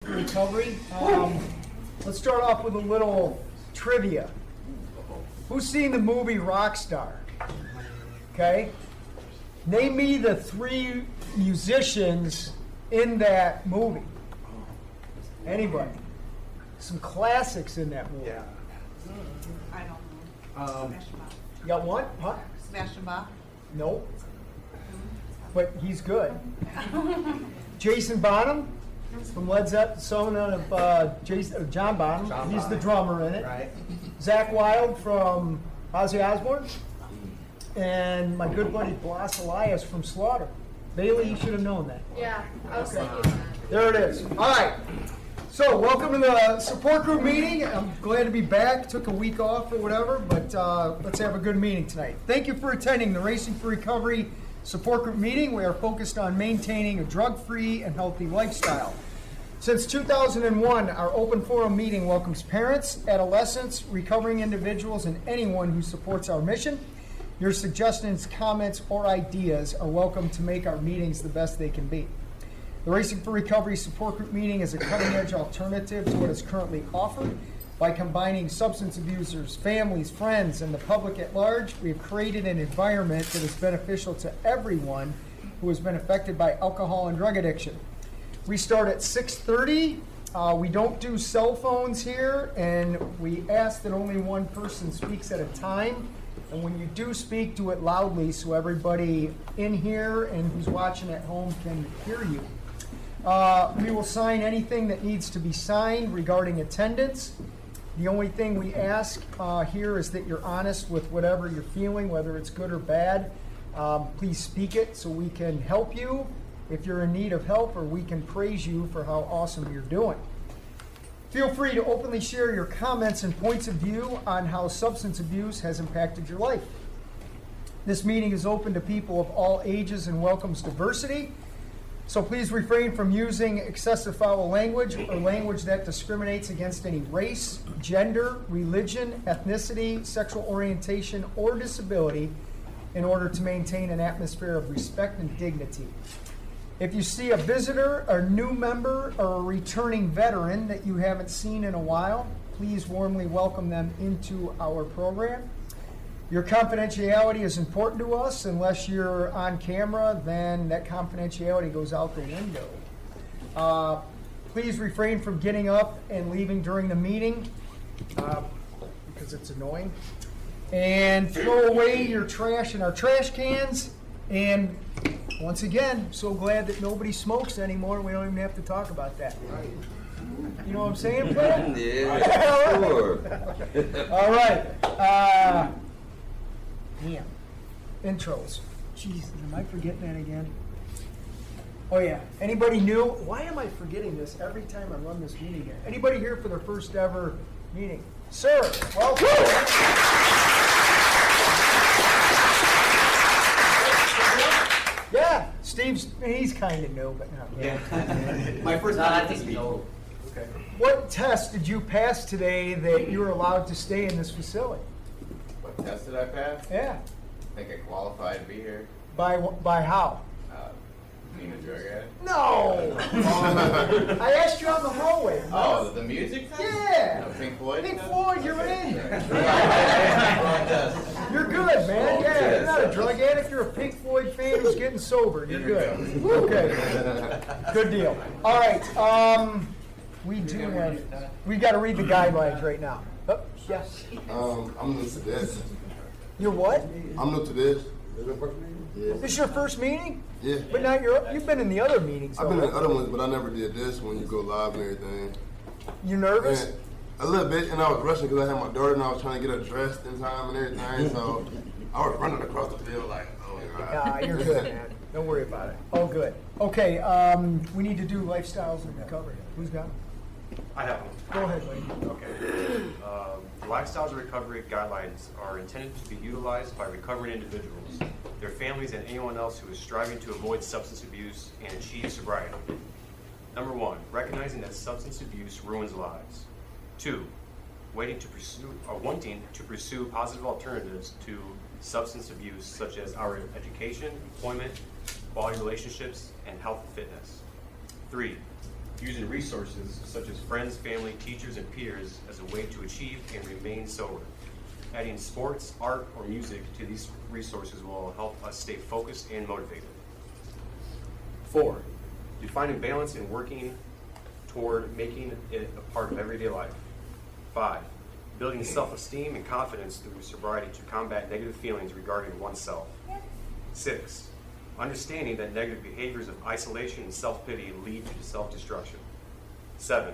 for Recovery. Let's start off with a little trivia. Who's seen the movie Rockstar? Okay. Name me the 3 musicians in that movie. Anybody? Some classics in that movie. Yeah. I don't know. Sebastian Bach. You got one? Huh? Sebastian Bach. Nope. But he's good. Jason Bonham from Led Zeppelin, son of John Bonham. He's the drummer in it. Right. Zach Wilde from Ozzy Osbourne. And my good buddy Blas Elias from Slaughter. Bailey, you should have known that. Yeah, I was thinking that. There it is. All right. So, welcome to the support group meeting. I'm glad to be back. Took a week off or whatever, but let's have a good meeting tonight. Thank you for attending the Racing for Recovery support group meeting. We are focused on maintaining a drug-free and healthy lifestyle. Since 2001, our open forum meeting welcomes parents, adolescents, recovering individuals, and anyone who supports our mission. Your suggestions, comments, or ideas are welcome to make our meetings the best they can be. The Racing for Recovery support group meeting is a cutting-edge alternative to what is currently offered. By combining substance abusers, families, friends, and the public at large, we have created an environment that is beneficial to everyone who has been affected by alcohol and drug addiction. We start at 6:30. We don't do cell phones here, and we ask that only one person speaks at a time. And when you do speak, do it loudly so everybody in here and who's watching at home can hear you. We will sign anything that needs to be signed regarding attendance. The only thing we ask here is that you're honest with whatever you're feeling, whether it's good or bad. Please speak it so we can help you if you're in need of help, or we can praise you for how awesome you're doing. Feel free to openly share your comments and points of view on how substance abuse has impacted your life. This meeting is open to people of all ages and welcomes diversity. So please refrain from using excessive foul language or language that discriminates against any race, gender, religion, ethnicity, sexual orientation, or disability in order to maintain an atmosphere of respect and dignity. If you see a visitor, a new member, or a returning veteran that you haven't seen in a while, please warmly welcome them into our program. Your confidentiality is important to us. Unless you're on camera, then that confidentiality goes out the window. Please refrain from getting up and leaving during the meeting because it's annoying. And throw away your trash in our trash cans. And once again, so glad that nobody smokes anymore. We don't even have to talk about that. You know what I'm saying, Fred? Yeah, sure. All right. Yeah. Intros. Jeez, am I forgetting that again? Oh, yeah. Anybody new? Why am I forgetting this every time I run this meeting here? Anybody here for their first ever meeting? Sir, welcome. Yeah, he's kind of new, but not really. Yeah. My first time. I think he's old. Okay. What test did you pass today that you were allowed to stay in this facility? What test did I pass? Yeah. I think I qualified to be here. By how? Being a drug addict. No! I asked you on the hallway. Oh, the music test? Yeah. No, Pink Floyd? Pink test? Floyd, you're Okay. in. Wrong test. You're good, man. Oh, Yeah, you're not a yes. drug addict. You're a Pink Floyd fan who's getting sober. You're good. Okay. Good deal. All right. We've got to read the guidelines right now. Oh, yes. I'm new to this. You're what? I'm new to this. Yeah. This is your first meeting? Yeah. But now you've been in the other meetings. I've been though, in other ones, but I never did this when you go live and everything. You nervous? And a little bit, and I was rushing because I had my daughter and I was trying to get her dressed in time and everything. So I was running across the field like, oh God. Nah, you're good, man. Don't worry about it. All good. Okay, we need to do lifestyles and recovery. Who's got it? I have one. Go ahead, Wayne. Okay. Lifestyles and recovery guidelines are intended to be utilized by recovering individuals, their families, and anyone else who is striving to avoid substance abuse and achieve sobriety. Number 1, recognizing that substance abuse ruins lives. 2, wanting to pursue positive alternatives to substance abuse, such as our education, employment, quality relationships, and health and fitness. 3, using resources such as friends, family, teachers, and peers as a way to achieve and remain sober. Adding sports, art, or music to these resources will help us stay focused and motivated. 4, defining balance and working toward making it a part of everyday life. 5, building self-esteem and confidence through sobriety to combat negative feelings regarding oneself. 6, understanding that negative behaviors of isolation and self-pity lead to self-destruction. 7,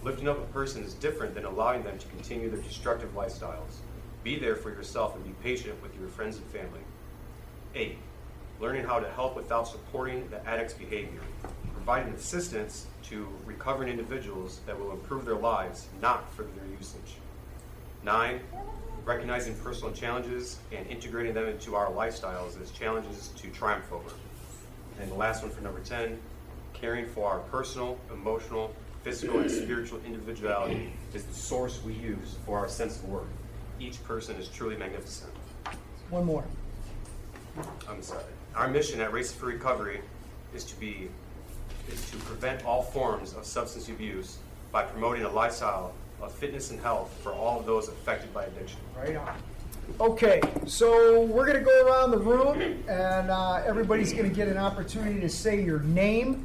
lifting up a person is different than allowing them to continue their destructive lifestyles. Be there for yourself and be patient with your friends and family. 8, learning how to help without supporting the addict's behavior, providing assistance to recovering individuals that will improve their lives, not further their usage. 9, recognizing personal challenges and integrating them into our lifestyles as challenges to triumph over. And the last one for number 10, caring for our personal, emotional, physical, and spiritual individuality is the source we use for our sense of worth. Each person is truly magnificent. One more. I'm sorry. Our mission at Races for Recovery is to prevent all forms of substance abuse by promoting a lifestyle of fitness and health for all of those affected by addiction. Right on. Okay, so we're going to go around the room, and everybody's going to get an opportunity to say your name.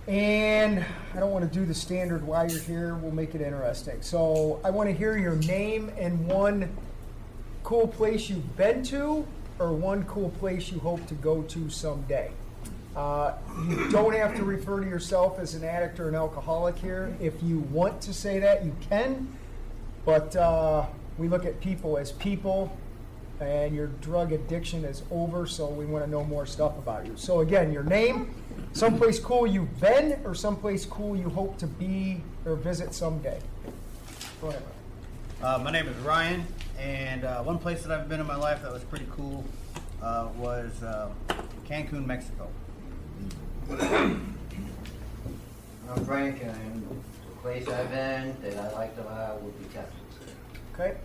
And I don't want to do the standard while you're here. We'll make it interesting. So I want to hear your name and one cool place you've been to or one cool place you hope to go to someday. You don't have to refer to yourself as an addict or an alcoholic here. If you want to say that, you can. But we look at people as people, and your drug addiction is over, so we want to know more stuff about you. So again, your name, someplace cool you've been, or someplace cool you hope to be or visit someday. Go ahead, Ryan. My name is Ryan, and one place that I've been in my life that was pretty cool was Cancun, Mexico. I'm Frank, and the place I've been that I like to would be Texas. Okay.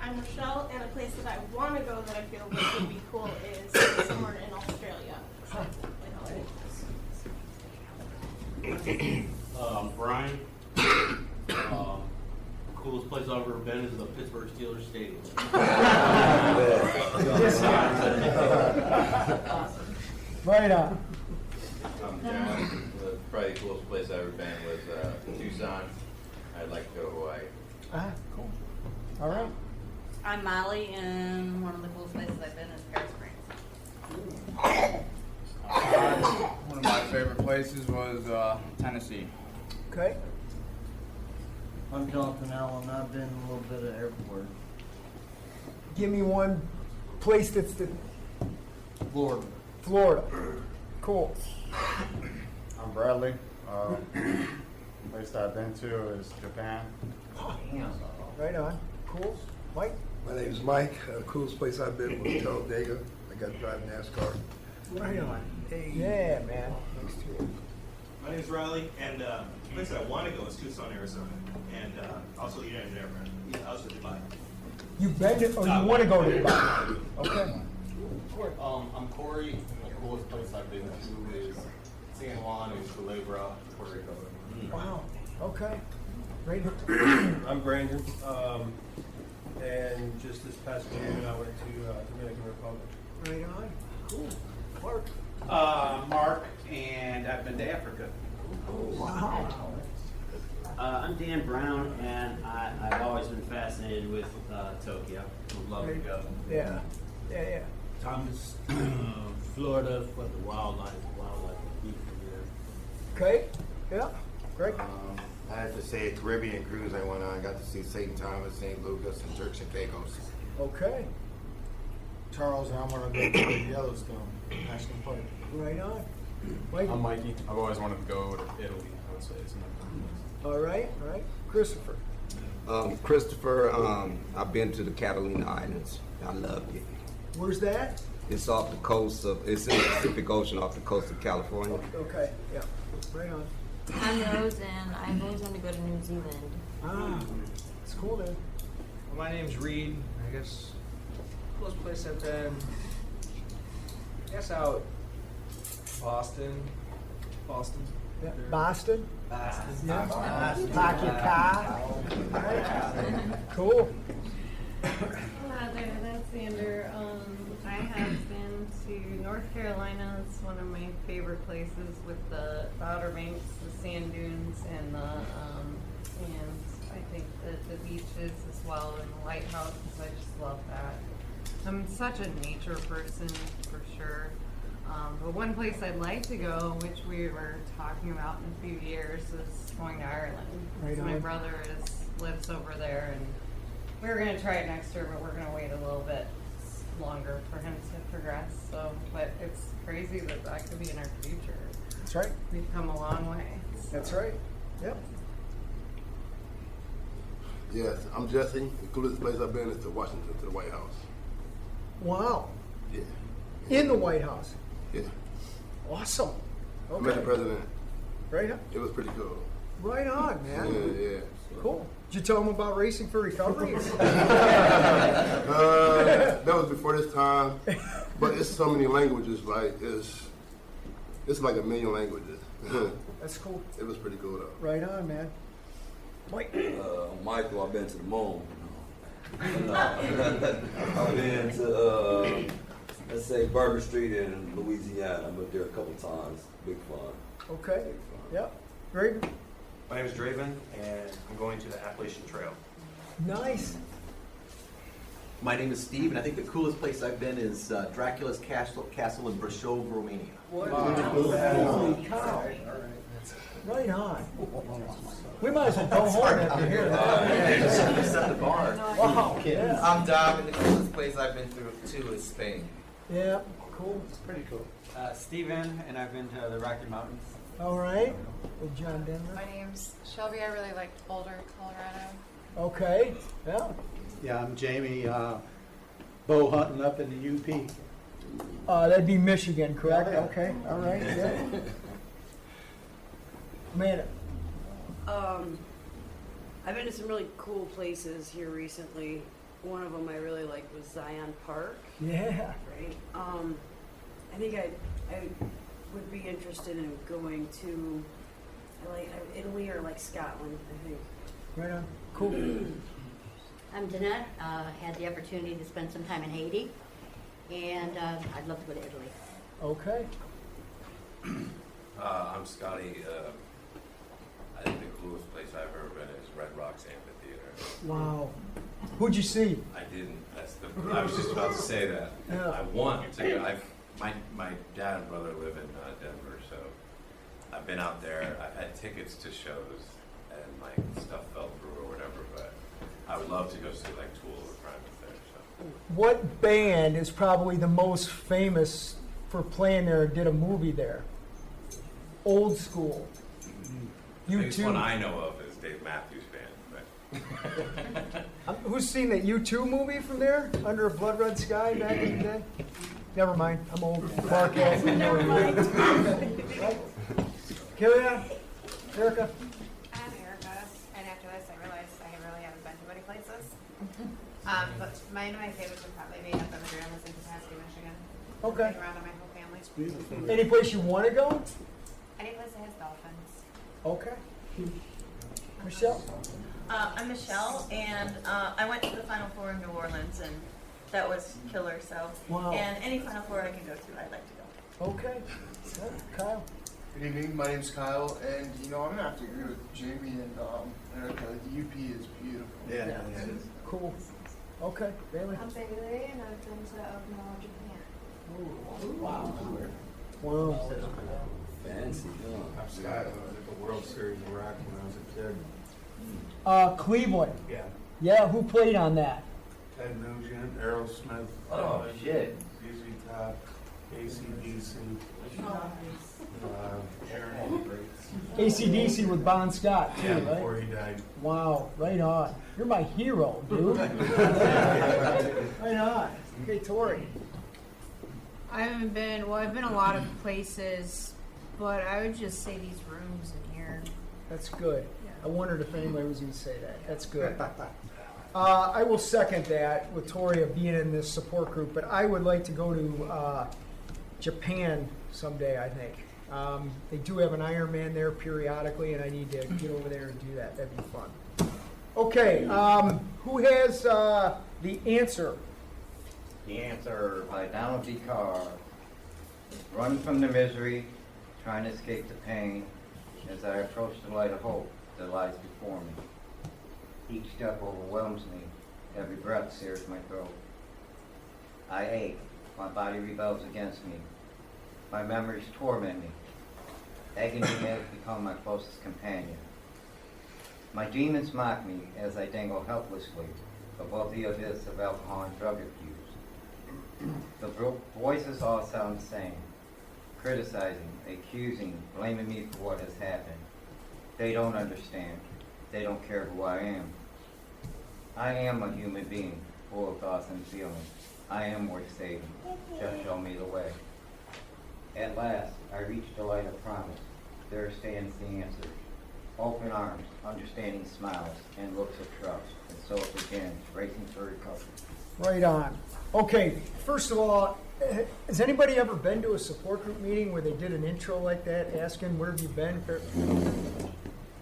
I'm Rochelle, and a place that I want to go that I feel would be cool is somewhere in Australia. Brian. Coolest place I've ever been is the Pittsburgh Steelers Stadium. Right on. I'm John. Probably the coolest place I've ever been was Tucson. I'd like to go to Hawaii. Ah, cool. All right. I'm Molly, and one of the coolest places I've been is Paris Springs. One of my favorite places was Tennessee. Okay. I'm Jonathan Allen. I've been a little bit of airport. Give me one place that's the Florida. Florida. Cool. I'm Bradley. Place that I've been to is Japan. Damn. Right on. Cool. Mike? My name is Mike. Coolest place I've been was Talladega. I got to drive NASCAR. Right on. Yeah, man. Thanks to you. My name is Riley, and the place that I want to go is Tucson, Arizona, and also United Arab Emirates. I was in Dubai. You've been to, or you want to go to Dubai? Okay. I'm Corey. The coolest place I've been to is San Juan and Culebra, Puerto Rico. Wow. Okay. Great. I'm Brandon, and just this past June I went to Dominican Republic. Right on. Cool. Clark. Mark, and I've been to Africa. Wow. I'm Dan Brown, and I've always been fascinated with Tokyo. Would love to go. Yeah. Yeah, yeah. Thomas, Florida for the wildlife. Wildlife is beautiful there. Okay. Yeah. Great. I have to say a Caribbean cruise I went on. I got to see St. Thomas, St. Lucas, and Turks and Caicos. Okay. Charles, and I want to go to Yellowstone National Park. Right on. Mike. I'm Mikey. I've always wanted to go to Italy. I would say it's another All right. All right. Christopher. Christopher, I've been to the Catalina Islands. I loved it. Where's that? It's off the coast of, it's in the Pacific Ocean off the coast of California. Okay. Yeah. Right on. I'm Rose, and I've always wanted to go to New Zealand. Ah, it's cool there. Well, my name's Reed. I guess coolest place I've been. I guess out Boston. Yeah. Boston. Boston. Yeah. Boston. Park your car. Cool. Hi there, that's Xander. I have been to North Carolina. It's one of my favorite places with the Outer Banks, the sand dunes, and I think the beaches as well, and the lighthouses. I just love that. I'm such a nature person for sure. But one place I'd like to go, which we were talking about in a few years, is going to Ireland. Right So my on. brother lives over there, and we were going to try it next year, but we're going to wait a little bit longer for him to progress. So, but it's crazy that could be in our future. That's right. We've come a long way. That's right. Yep. Yes, I'm Jesse. The coolest place I've been is to Washington, to the White House. Wow. Yeah. In the White House. Yeah. Awesome. I met the president. Right on. It was pretty cool. Right on, man. Yeah, yeah. Cool. Did you tell him about Racing for Recovery? That was before this time, but it's so many languages. Like it's like a million languages. That's cool. It was pretty cool though. Right on, man. Mike. Michael, I've been to the moon. I've been to let's say Bourbon Street in Louisiana. I've been there a couple times. Big fun. Okay. Yep. Very good. My name is Draven, and I'm going to the Appalachian Trail. Nice. My name is Steve, and I think the coolest place I've been is Dracula's Castle in Brasov, Romania. Holy cow. Right on. We might as well go home after hearing that. Set the bar. Wow. Yeah. I'm Dom, and the coolest place I've been through too is Spain. Yeah. Cool. It's pretty cool. Steven, and I've been to the Rocky Mountains. All right. With John Denver. My name's Shelby. I really liked Boulder, Colorado. Okay. Yeah. Yeah, I'm Jamie. Bow hunting up in the UP. That'd be Michigan, correct? Yeah. Okay. All right. Yeah. Amanda. I've been to some really cool places here recently. One of them I really liked was Zion Park. Yeah. Right. I think I would be interested in going to Italy or like Scotland. I think. Right on. Cool. I'm Danette. Had the opportunity to spend some time in Haiti, and I'd love to go to Italy. Okay. I'm Scotty. I think the coolest place I've ever been is Red Rocks Amphitheater. Wow. Who'd you see? I didn't. I was just about to say that. Yeah. I want to. My dad and brother live in Denver, so I've been out there. I've had tickets to shows, and like stuff fell through or whatever. But I would love to go see like Tool or Primus there. So. What band is probably the most famous for playing there? Did a movie there? Old School. The biggest one I know of is Dave Matthews Band. But Who's seen that U2 movie from there? Under a Blood Red Sky back in the day? Never mind. I'm old. Mark it. Never mind. Carry on. Erica. I'm Erica, and after this, I realized I really haven't been to many places. But my favorites would probably be up in the Grandmas in Petoskey, Michigan. Okay. Around with my whole family. Any place you want to go? Any place that has dolphins. Okay. Michelle? I'm Michelle, and I went to the Final Four in New Orleans, and that was killer. So, Wow. and any Final Four I can go to, I'd like to go. Okay. Yeah, Kyle? Good evening, my name's Kyle, and I'm gonna have to agree with Jamie and Erica. The UP is beautiful. Yeah. Cool. Okay. Bailey? I'm Bailey, and I've been to Okinawa, Japan. Wow. Wow. Fancy, huh? I'm Scott. I was at the World Series in Iraq when I was a kid. Cleveland. Yeah. Yeah, who played on that? Ted Nugent, Aerosmith. Oh, shit. ZZ Top, AC/DC. Aaron AC/DC with Bon Scott, too, Yeah, right? before he died. Wow, right on. You're my hero, dude. Right on. Okay, Tori. I haven't been, well, I've been a lot of places, but I would just say these rooms in here. That's good. I wondered if anybody was going to say that. That's good. I will second that with Tori of being in this support group, but I would like to go to Japan someday, I think. They do have an Ironman there periodically, and I need to get over there and do that. That'd be fun. Okay, who has the answer? The answer by Donald D. Carr. Run from the misery, trying to escape the pain, as I approach the light of hope that lies before me. Each step overwhelms me, every breath sears my throat. I ache, my body rebels against me. My memories torment me. Agony has become my closest companion. My demons mock me as I dangle helplessly above the abyss of alcohol and drug abuse. The voices all sound the same, criticizing, accusing, blaming me for what has happened. They don't understand. They don't care who I am. I am a human being, full of thoughts and feelings. I am worth saving. Just show me the way. At last, I reach the light of promise. There stands the answer. Open arms, understanding smiles, and looks of trust. And so it begins, racing for recovery. Right on. Okay, first of all, has anybody ever been to a support group meeting where they did an intro like that, asking where have you been?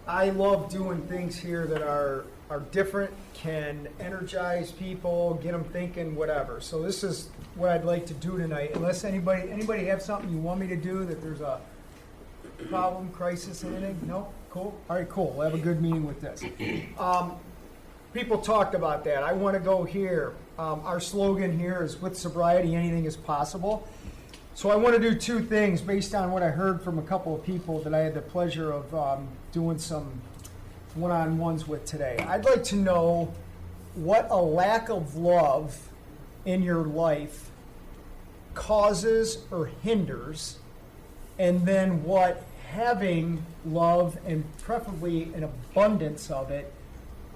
I love doing things here that are different, can energize people, get them thinking, whatever. So this is what I'd like to do tonight. Unless anybody have something you want me to do, that there's a problem, crisis, anything? No? Cool? All right, cool. We'll have a good meeting with this. People talked about that. I want to go here. Our slogan here is, with sobriety, anything is possible. So I want to do two things based on what I heard from a couple of people that I had the pleasure of doing some one-on-ones with today. I'd like to know what a lack of love in your life causes or hinders, and then what having love, and preferably an abundance of it,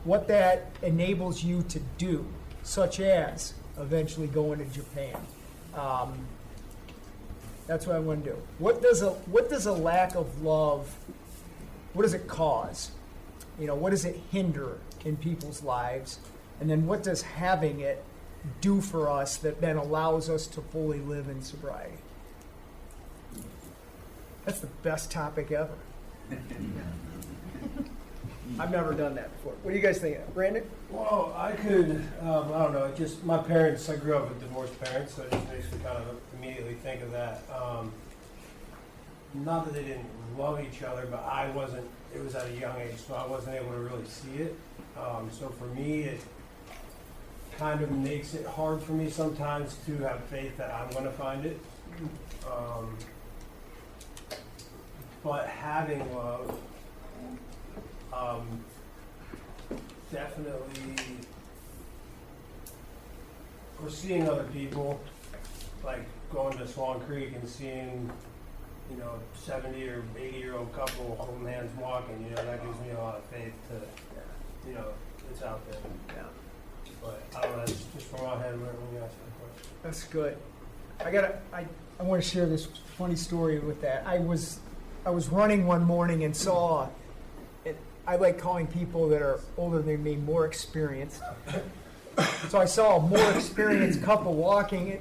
what that enables you to do, such as eventually going to Japan. That's what I want to do. What does a lack of love, what does it cause? You know, what does it hinder in people's lives? And then what does having it do for us that then allows us to fully live in sobriety? That's the best topic ever. I've never done that before. What do you guys think? Brandon? Well, I could, I don't know, just my parents, I grew up with divorced parents, so it just makes me kind of immediately think of that. Not that they didn't love each other, but I wasn't, it was at a young age, so I wasn't able to really see it. So for me, it kind of makes it hard for me sometimes to have faith that I'm going to find it. But having love, definitely, or seeing other people, like going to Swan Creek and seeing, 70 or 80-year-old couple holding hands walking, that gives me a lot of faith to, it's out there. Yeah. But I don't know, that's just from my head when you ask that question. That's good. I want to share this funny story with that. I was running one morning and saw, I like calling people that are older than me more experienced. So I saw a more experienced couple walking,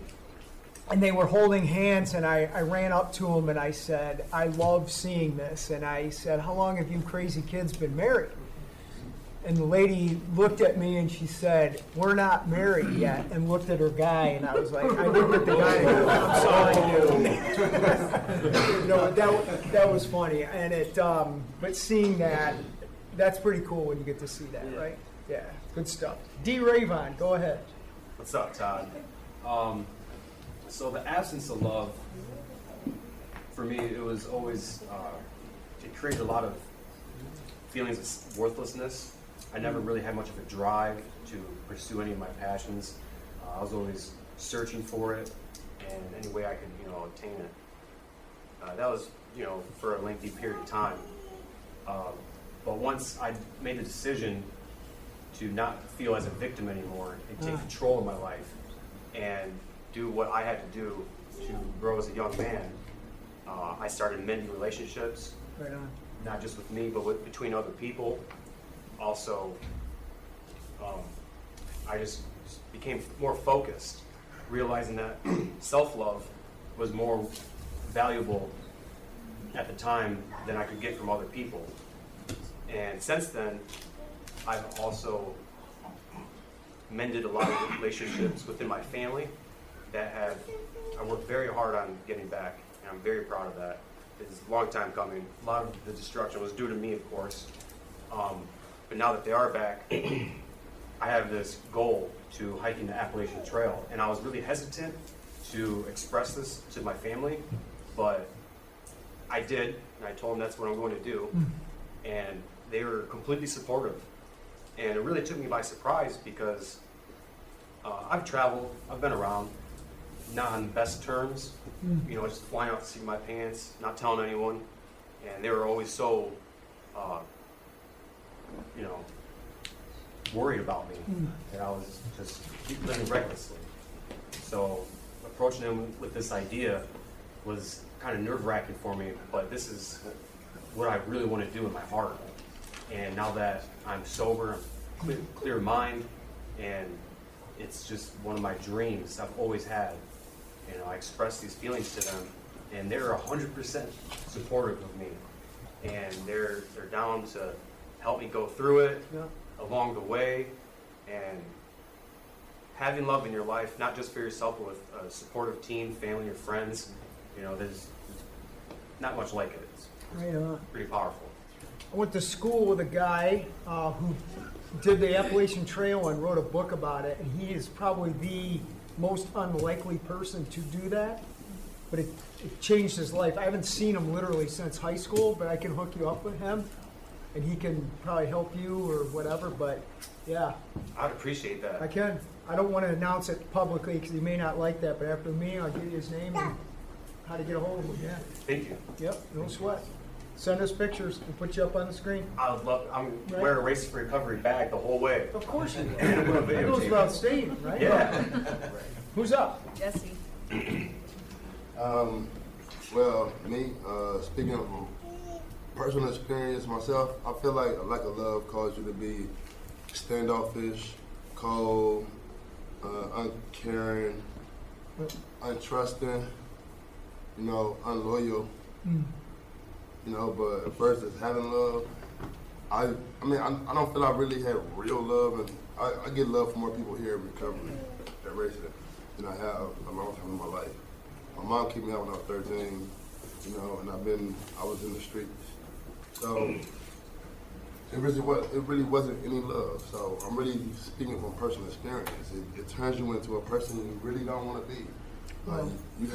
and they were holding hands, and I ran up to them and I said, I love seeing this. And I said, how long have you crazy kids been married? And the lady looked at me and she said, we're not married yet, and looked at her guy, and I was like, I looked at the guy and I go, I'm sorry, dude. That was funny. And but seeing that, that's pretty cool when you get to see that, right? Yeah, good stuff. D. Ravon, go ahead. What's up, Todd? So the absence of love, for me, it was always, it created a lot of feelings of worthlessness. I never really had much of a drive to pursue any of my passions. I was always searching for it, and any way I could, obtain it. That was, for a lengthy period of time. But once I made the decision to not feel as a victim anymore and take control of my life and do what I had to do to grow as a young man, I started mending relationships. Right on. Not just with me, but between other people. Also, I just became more focused, realizing that self-love was more valuable at the time than I could get from other people. And since then, I've also mended a lot of relationships within my family that I worked very hard on getting back, and I'm very proud of that. It's a long time coming. A lot of the destruction was due to me, of course. But now that they are back, I have this goal to hiking the Appalachian Trail, and I was really hesitant to express this to my family, but I did, and I told them that's what I'm going to do, and they were completely supportive. And it really took me by surprise because I've traveled, I've been around, not on the best terms, you know, just flying out to see my pants, not telling anyone, and they were always so, you know, worried about me that I was just living recklessly. So approaching them with this idea was kind of nerve-wracking for me, but this is what I really want to do in my heart. And now that I'm sober, clear mind, and it's just one of my dreams I've always had. You know, I express these feelings to them, and they're 100% supportive of me, and they're down to help me go through it along the way. And having love in your life, not just for yourself, but with a supportive team, family, or friends, you know, there's not much like it. It's pretty powerful. I went to school with a guy who did the Appalachian Trail and wrote a book about it, and he is probably the most unlikely person to do that, but it changed his life. I haven't seen him literally since high school, but I can hook you up with him, and he can probably help you or whatever, but yeah. I'd appreciate that. I can. I don't want to announce it publicly because he may not like that, but after me, I'll give you his name and how to get a hold of him, yeah. Thank you. Yep, no sweat. Send us pictures and put you up on the screen. I would love. I'm wearing a Race for Recovery bag the whole way. Of course you will. That goes without saying, right? Yeah. Who's up? Jesse. Well, me, speaking of personal experience myself, I feel like a lack of love caused you to be standoffish, cold, uncaring, untrusting, you know, unloyal. You know, but versus having love, I mean, I don't feel I really had real love, and I get love from more people here in recovery at Racing than I have a long time in my life. My mom kicked me out when I was 13, you know, and I was in the streets. So it really wasn't any love. So I'm really speaking from personal experience. It turns you into a person you really don't want to be. Like, you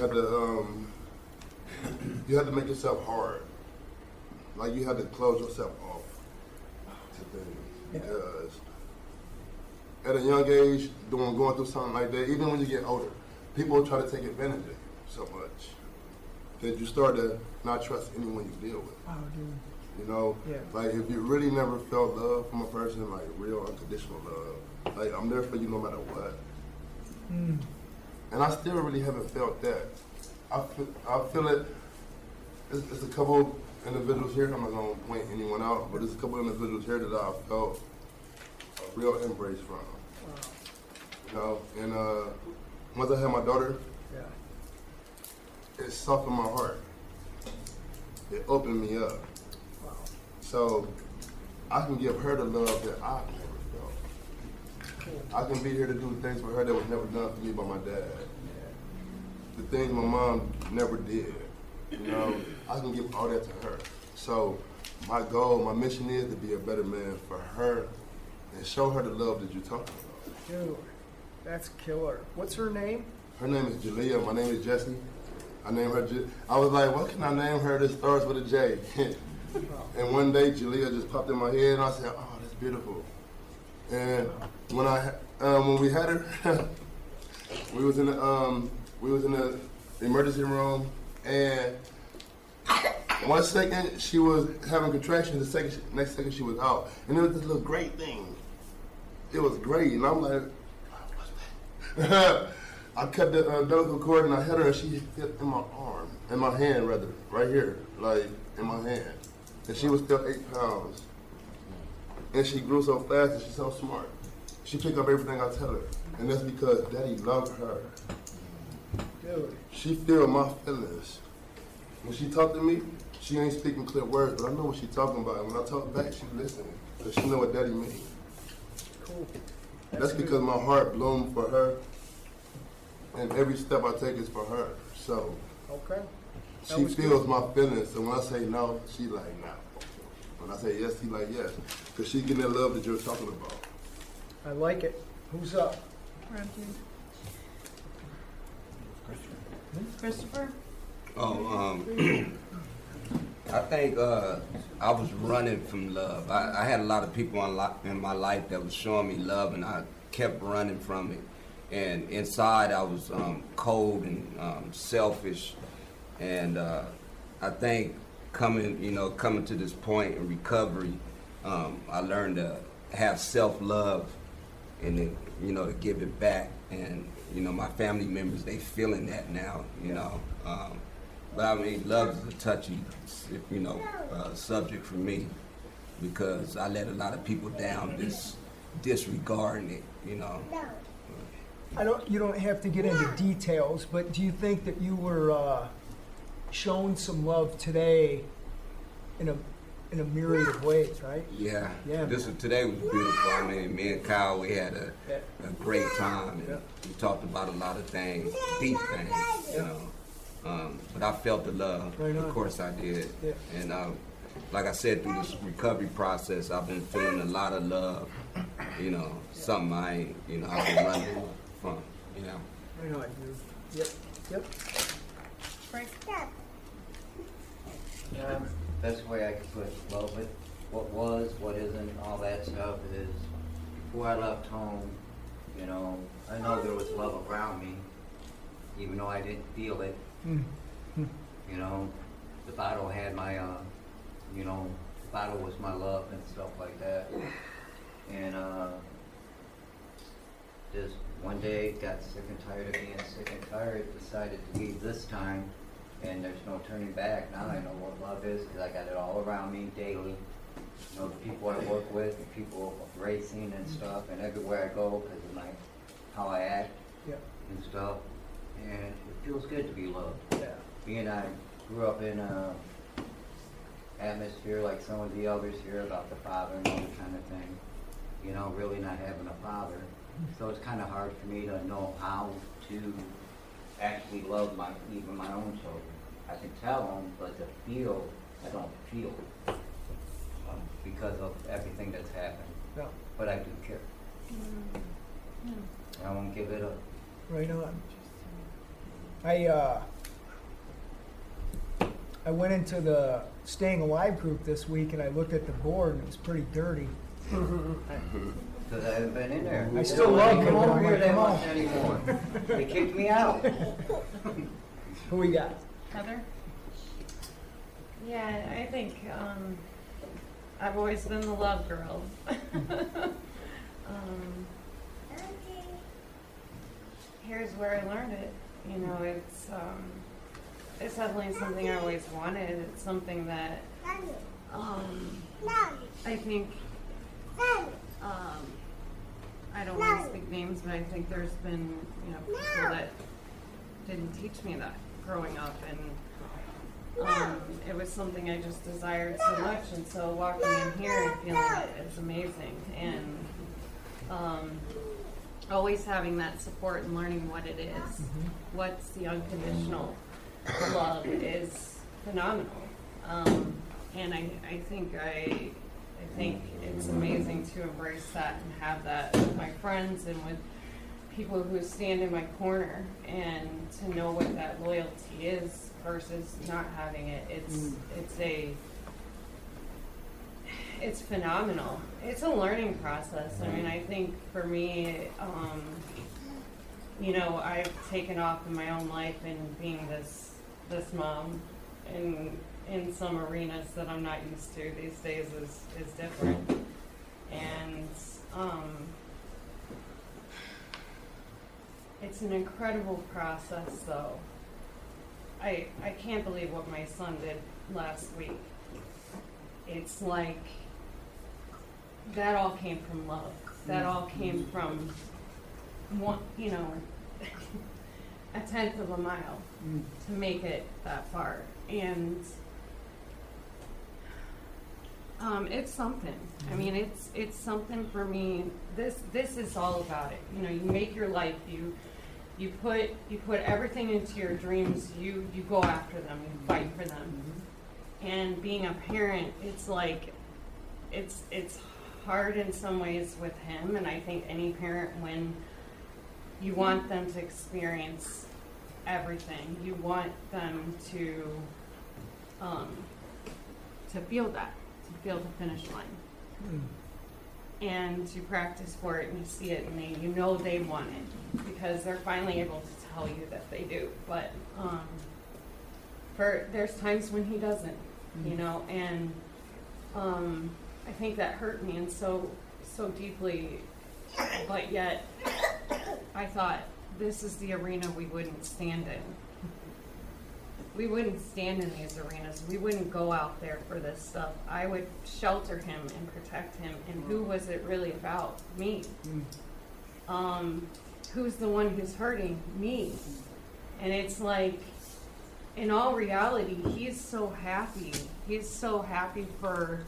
have to make yourself hard. Like, you have to close yourself off to things, because at a young age, going through something like that, even when you get older, people try to take advantage of you so much that you start to not trust anyone you deal with. Oh, dude. You know, like, if you really never felt love from a person, like real unconditional love, like, I'm there for you no matter what. And I still really haven't felt that. I feel it. It's a couple individuals here, I'm not going to point anyone out, but there's a couple individuals here that I felt a real embrace from. You know, and once I had my daughter, it softened my heart. It opened me up. So I can give her the love that I've never felt. I can be here to do things for her that was never done for me by my dad. The things my mom never did. You know, I can give all that to her. So my goal, my mission is to be a better man for her and show her the love that you're talking about. Dude, that's killer. What's her name? Her name is Jalea. My name is Jesse. I named her. I was like, what can I name her that starts with a J? And one day, Jalea just popped in my head, and I said, "Oh, that's beautiful." And when we had her, we was in the emergency room, and 1 second she was having contractions, next second she was out, and it was this little great thing. It was great, and I'm like, what's that? I cut the umbilical cord and I hit her, and she hit in my arm, in my hand rather, right here, like in my hand. And she was still 8 pounds. And she grew so fast and she's so smart. She picked up everything I tell her. And that's because Daddy loved her. Dude. She feel my feelings. When she talked to me, She ain't speaking clear words, but I know what she's talking about. And when I talk back, she listening. Because she know what daddy means. Cool. That's because my heart bloomed for her. And every step I take is for her. So Okay. That she was feels good. my feelings. So when I say no, she like no. When I say yes, she like yes. Because she's getting that love that you're talking about. I like it. Who's up? Christopher? Oh, I think I was running from love. I had a lot of people in my life that was showing me love, and I kept running from it. And inside, I was cold and selfish. And I think coming to this point in recovery, I learned to have self-love and then, to give it back. And my family members, they feeling that now. But I mean, love is a touchy, subject for me because I let a lot of people down disregarding it. You don't have to get into details, but do you think that you were shown some love today in a myriad of ways, right? Yeah. Yeah. Today was beautiful. I mean, me and Kyle, we had a great time. And we talked about a lot of things, deep things, but I felt the love. Right on. Of course I did. Yeah. And like I said, through this recovery process, I've been feeling a lot of love. Something I ain't, I've been running from. Right on, dude. Yep. Frank? Best way I could put it, love it, what was, what isn't, all that stuff is, before I left home, I know there was love around me, even though I didn't feel it. The bottle had my, the bottle was my love and stuff like that. And just one day got sick and tired of being sick and tired, decided to leave this time, and there's no turning back. Now I know what love is because I got it all around me daily. The people I work with, the people racing and stuff, and everywhere I go because of how I act and stuff. And it feels good to be loved. Yeah. Me and I grew up in a atmosphere like some of the others here about the father and all that kind of thing. Really not having a father. So it's kind of hard for me to know how to actually love even my own children. I can tell them, but to feel, I don't feel because of everything that's happened. Yeah. But I do care. I won't give it up. Right on. I went into the Staying Alive group this week and I looked at the board and it was pretty dirty. Because I haven't been in there. I still love come it. over here that Come on. much anymore. They kicked me out. Who we got? Heather? Yeah, I think I've always been the love girl. Here's where I learned it. It's definitely something I always wanted. It's something that I think I don't want to speak names, but I think there's been people that didn't teach me that growing up, and it was something I just desired so much. And so walking in here and feeling it is amazing, and always having that support and learning what it is, what's the unconditional love is phenomenal. And I think it's amazing to embrace that and have that with my friends and with people who stand in my corner, and to know what that loyalty is versus not having it. It's phenomenal. It's a learning process. I mean, I think for me, I've taken off in my own life and being this mom in some arenas that I'm not used to these days is different. And it's an incredible process, though. I can't believe what my son did last week. It's like that all came from love. That all came from one, a tenth of a mile to make it that far. And It's something. I mean, it's something for me. This is all about it. You know, you make your life. You put everything into your dreams. You go after them. You fight for them. And being a parent, it's like, it's hard in some ways with him. And I think any parent, when you want them to experience everything, you want them to feel that. To feel the finish line, and to practice for it, and you see it, and you know they want it because they're finally able to tell you that they do. But there's times when he doesn't, you know, and I think that hurt me and so deeply. But yet, I thought this is the arena we wouldn't stand in. We wouldn't stand in these arenas. We wouldn't go out there for this stuff. I would shelter him and protect him. And who was it really about? Me. Who's the one who's hurting? Me. And it's like, in all reality, he's so happy. He's so happy for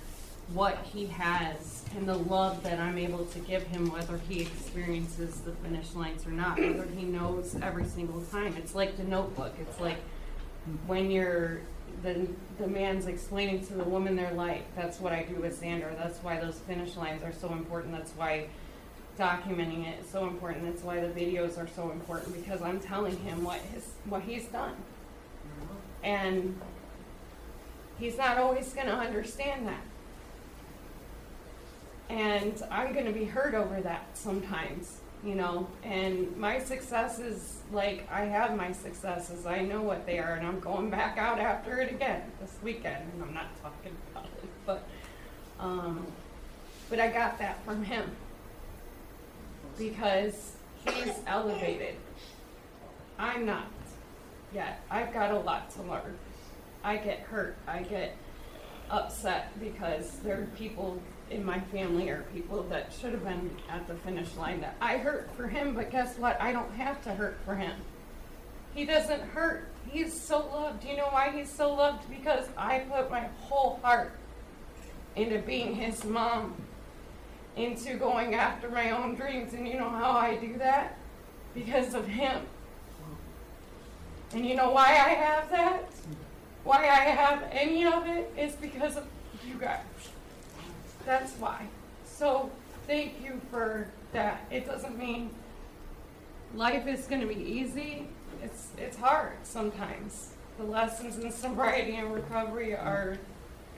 what he has and the love that I'm able to give him, whether he experiences the finish lines or not, whether he knows every single time. It's like The Notebook. It's like, when the man's explaining to the woman their life, that's what I do with Xander. That's why those finish lines are so important. That's why documenting it is so important. That's why the videos are so important, because I'm telling him what he's done. And he's not always going to understand that. And I'm going to be hurt over that sometimes. You know, and my successes, like, I have my successes. I know what they are, and I'm going back out after it again this weekend. And I'm not talking about it, but I got that from him because he's elevated. I'm not yet. I've got a lot to learn. I get hurt. I get upset because there are people in my family, or people that should have been at the finish line, that I hurt for him, but guess what? I don't have to hurt for him. He doesn't hurt. He's so loved. You know why he's so loved? Because I put my whole heart into being his mom, into going after my own dreams. And you know how I do that? Because of him. And you know why I have that? Why I have any of it is because of you guys. That's why. So thank you for that. It doesn't mean life is going to be easy. It's hard sometimes. The lessons in sobriety and recovery are,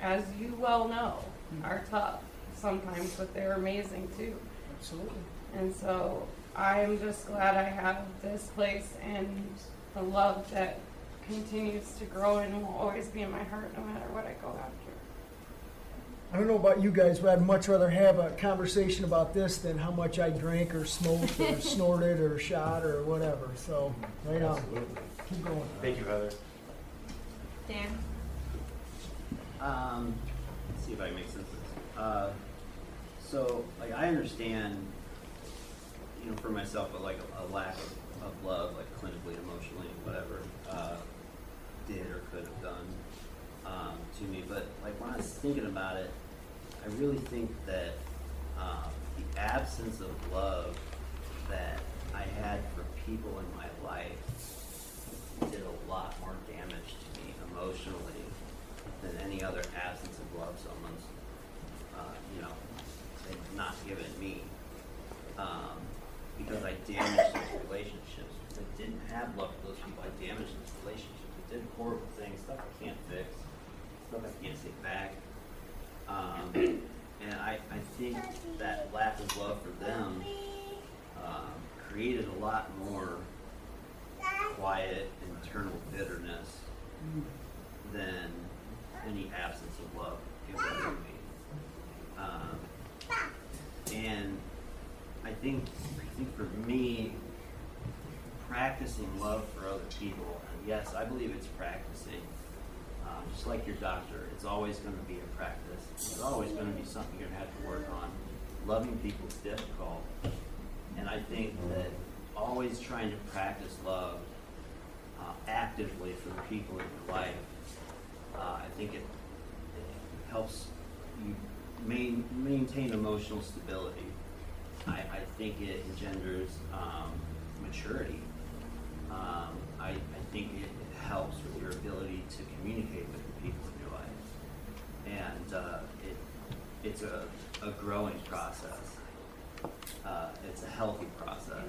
as you well know, are tough sometimes, but they're amazing too. Absolutely. And so I'm just glad I have this place and the love that continues to grow and will always be in my heart no matter what I go after. I don't know about you guys, but I'd much rather have a conversation about this than how much I drank or smoked or snorted or shot or whatever. So, right on. Keep going. Thank you, Heather. Dan? Let's see if I can make sense of this. So, like, I understand, you know, for myself, like a lack of love, like clinically, emotionally, whatever, did or could have done to me. But like when I was thinking about it, I really think that the absence of love that I had for people in my life did a lot more damage to me emotionally than any other absence of love someone's, you know, they've not given me. Because I damaged those relationships. Because I didn't have love for those people. I damaged those relationships. I did horrible things, stuff I can't fix, stuff I can't take back. And I think that lack of love for them created a lot more quiet internal bitterness than any absence of love could ever be. And I think for me, practicing love for other people, and yes, I believe it's practicing. Just like your doctor, it's always going to be a practice. It's always going to be something you're going to have to work on. Loving people is difficult. And I think that always trying to practice love actively for the people in your life, I think it helps you maintain emotional stability. I think it engenders maturity. I think it helps with your ability to communicate with the people in your life. And it's a growing process. It's a healthy process.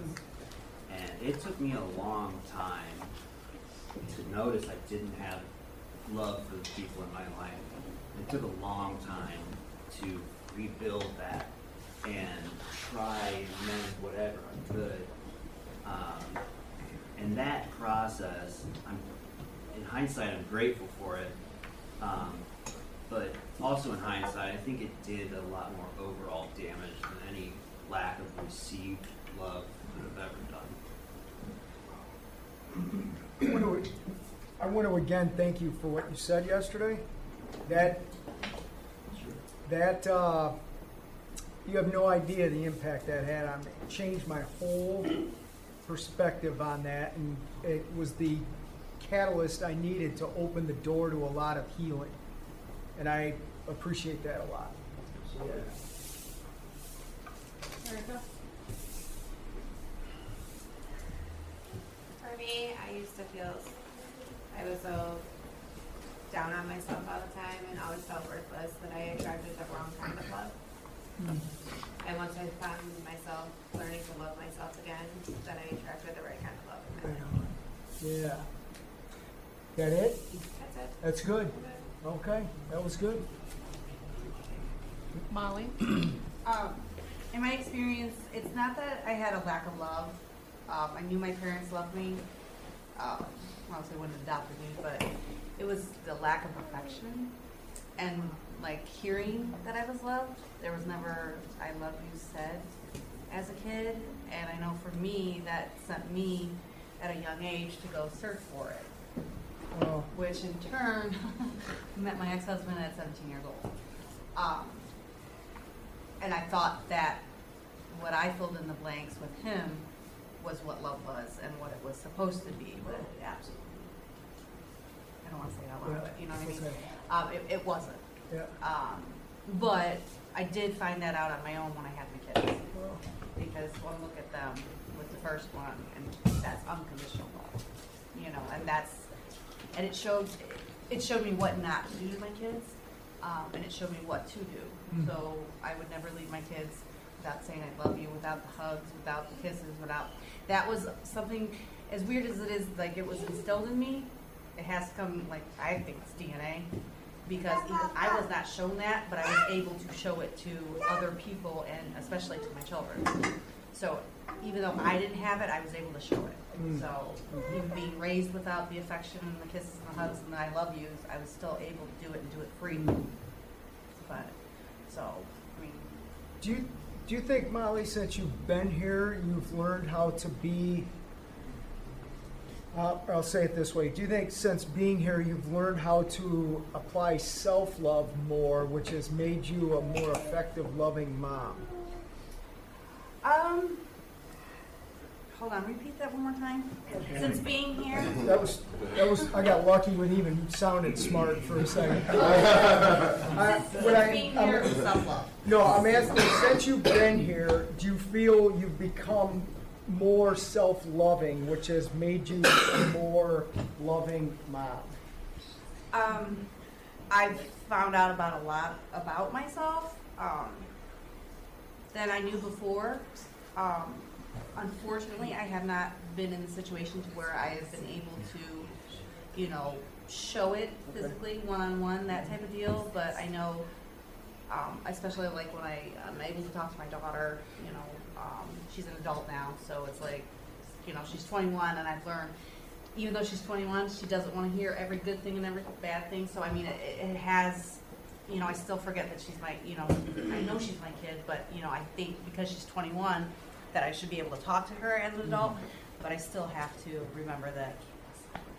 And it took me a long time to notice I didn't have love for the people in my life. It took a long time to rebuild that and try and mend whatever I could. And that process, in hindsight, I'm grateful for it. But also in hindsight, I think it did a lot more overall damage than any lack of received love could have ever done. I want to again thank you for what you said yesterday. That you have no idea the impact that had on me. It changed my whole perspective on that, and it was the catalyst I needed to open the door to a lot of healing. And I appreciate that a lot. Yeah. Erica? For me, I used to feel I was so down on myself all the time and always felt worthless that I attracted the wrong kind of love. And once I found myself learning to love myself again, then I attracted the right kind of love in my life. Yeah. That it? That's it. That's good. Okay, that was good. Molly? In my experience, it's not that I had a lack of love. I knew my parents loved me. Well, they wouldn't have adopted me, but it was the lack of affection and like hearing that I was loved. There was never "I love you" said as a kid, and I know for me that sent me at a young age to go search for it. Oh. Which in turn met my ex-husband at 17 years old. And I thought that what I filled in the blanks with him was what love was and what it was supposed to be, but it absolutely, I don't want to say it out loud, but you know what I mean? It wasn't. Yeah. But I did find that out on my own when I had my kids. Because one look at them with the first one, and that's unconditional love. You know, and it showed me what not to do to my kids, and it showed me what to do. So I would never leave my kids without saying I love you, without the hugs, without the kisses, that was something, as weird as it is, like it was instilled in me. It has to come, like, I think it's DNA, because even I was not shown that, but I was able to show it to other people, and especially to my children. So even though I didn't have it, I was able to show it. So even being raised without the affection and the kisses and the hugs and the I love yous, I was still able to do it and do it freely. But, so, I mean. Do you think, Molly, since you've been here, you've learned how to be, I'll say it this way, do you think since being here you've learned how to apply self-love more, which has made you a more effective, loving mom? Hold on, repeat that one more time. Since being here? That was. I got lucky with even sounded smart for a second. Being here is self-love. No, I'm asking, since you've been here, do you feel you've become more self-loving, which has made you a more loving mom? I've found out about a lot about myself than I knew before. Unfortunately, I have not been in the situation to where I have been able to, you know, show it physically, one-on-one, that type of deal. But I know, especially like when I'm able to talk to my daughter, you know, she's an adult now, so it's like, you know, she's 21, and I've learned, even though she's 21, she doesn't want to hear every good thing and every bad thing. So, I mean, it has, you know, I still forget that she's my, you know, I know she's my kid, but, you know, I think because she's 21, that I should be able to talk to her as an adult, but I still have to remember that,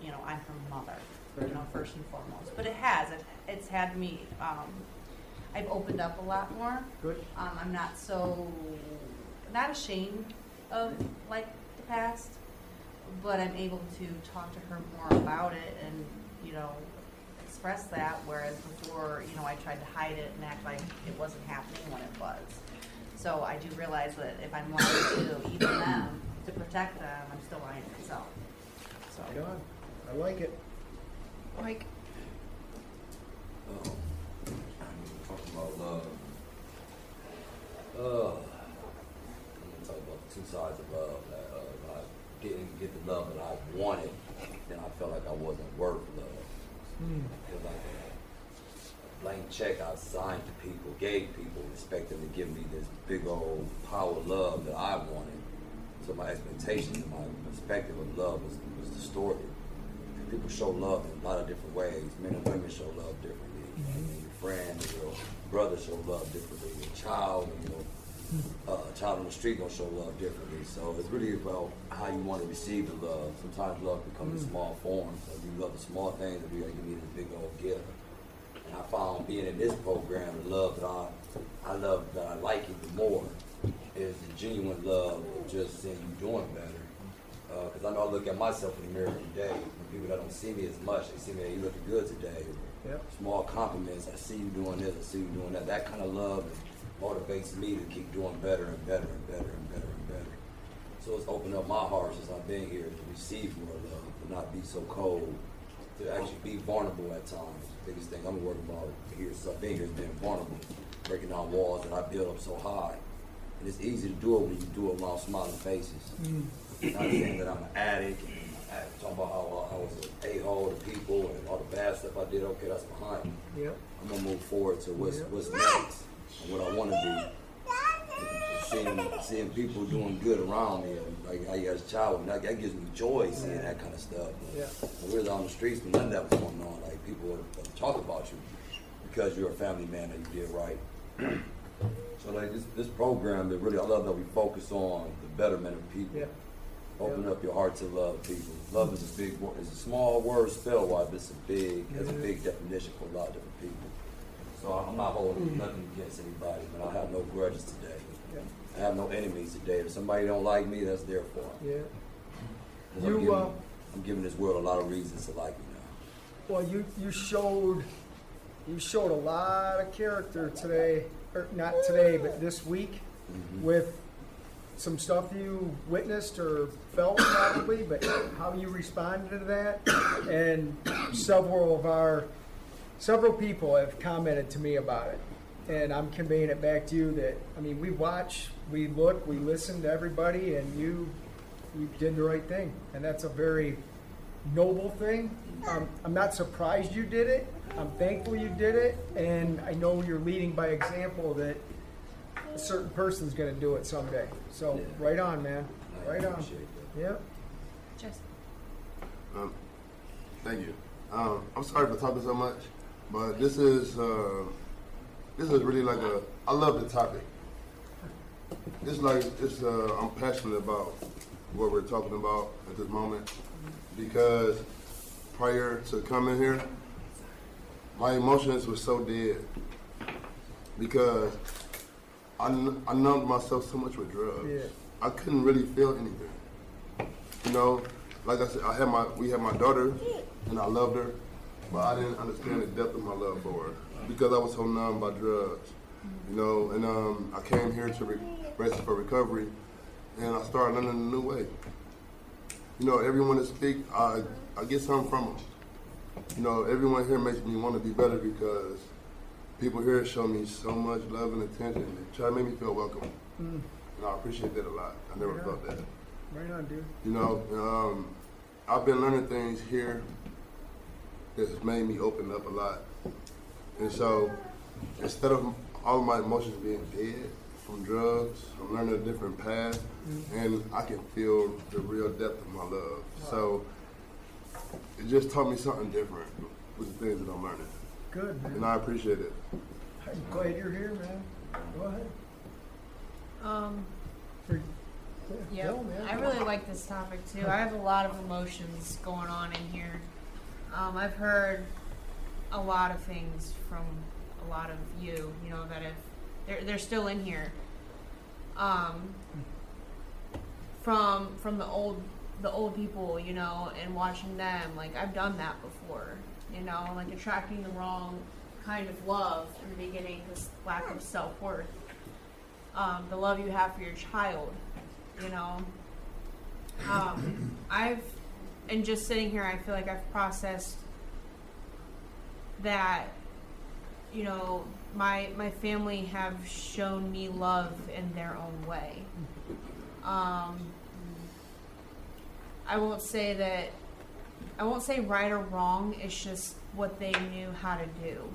you know, I'm her mother, you know, first and foremost. But it's had me, I've opened up a lot more. Good. I'm not ashamed of, like, the past, but I'm able to talk to her more about it and, you know, express that, whereas before, you know, I tried to hide it and act like it wasn't happening when it was. So I do realize that if I'm lying to even them, to protect them, I'm still lying to myself. So. Right on. I like it. Mike. Talking about love. I'm gonna talk about the two sides of love. That when I didn't get the love that I wanted, then I felt like I wasn't worth love. It was like a blank check I signed to people, gave people, expecting to give me this big old power of love that I wanted. So my expectations and my perspective of love was distorted. People show love in a lot of different ways. Men and women show love differently. Your friend and your brother show love differently. Your child and your child on the street gonna show love differently. So it's really about how you want to receive the love. Sometimes love becomes in small forms. So you love the small things, and you give me this big old gift. And I found being in this program, the love that I love that I like even more is the genuine love of just seeing you doing better. Because I know I look at myself in the mirror every day. When people that don't see me as much, they see me, hey, you looking good today. Yep. Small compliments, I see you doing this, I see you doing that. That kind of love motivates me to keep doing better and better and better and better and better. So it's opened up my heart since I've been here to receive more love, to not be so cold, to actually be vulnerable at times. The biggest thing I'm working about here, so being here is being vulnerable, breaking down walls that I built up so high. And it's easy to do it when you do it around smiling faces. Not saying that I'm an addict, and talking about how I was an a-hole to people and all the bad stuff I did. Okay, that's behind me. Yep. I'm gonna move forward to what's next and what I want to be. Seeing people doing good around me, like as a child, that gives me joy seeing that kind of stuff. Yeah. When we was on the streets, but none of that was going on. Like people would talk about you because you're a family man that you did right. So like this program, that really I love that we focus on the betterment of people. Yeah. Open up your heart to love people. Love is a big word. It's a small word spell wise, but it's a big definition for a lot of different people. So I'm not holding nothing against anybody, but I have no grudges today. Yeah. I have no enemies today. If somebody don't like me, that's their fault. Yeah. 'Cause I'm giving this world a lot of reasons to like me now. Well, you showed a lot of character today, or not today, but this week, with some stuff you witnessed or felt probably, but how you responded to that. And several people have commented to me about it. And I'm conveying it back to you that, I mean, we watch, we look, we listen to everybody, and you did the right thing. And that's a very noble thing. I'm not surprised you did it. I'm thankful you did it. And I know you're leading by example that a certain person's going to do it someday. So right on, man. Right on. Yep. Just. Thank you. I'm sorry for talking so much, but this is really like I love the topic. I'm passionate about what we're talking about at this moment, because prior to coming here, my emotions were so dead because I numbed myself so much with drugs. Yeah. I couldn't really feel anything. You know, like I said, we had my daughter, and I loved her, but I didn't understand the depth of my love for her because I was so numb by drugs. You know, and I came here to register for recovery, and I started learning a new way. You know, everyone that speak, I get something from them. You know, everyone here makes me want to be better because people here show me so much love and attention. They try to make me feel welcome. And I appreciate that a lot. I never felt that. Right on, dude. You know, I've been learning things here that has made me open up a lot. And so instead of all of my emotions being dead from drugs, I'm learning a different path, and I can feel the real depth of my love. Wow. So it just taught me something different with the things that I'm learning. Good, man. And I appreciate it. I'm glad you're here, man. Go ahead. Yeah, Go, man. I really like this topic too. I have a lot of emotions going on in here. I've heard a lot of things from a lot of you know, that have they're still in here. From the old people, you know, and watching them, like I've done that before, you know, like attracting the wrong kind of love in the beginning, this lack of self-worth. The love you have for your child, you know. And just sitting here, I feel like I've processed that, you know, my family have shown me love in their own way. I won't say right or wrong, it's just what they knew how to do.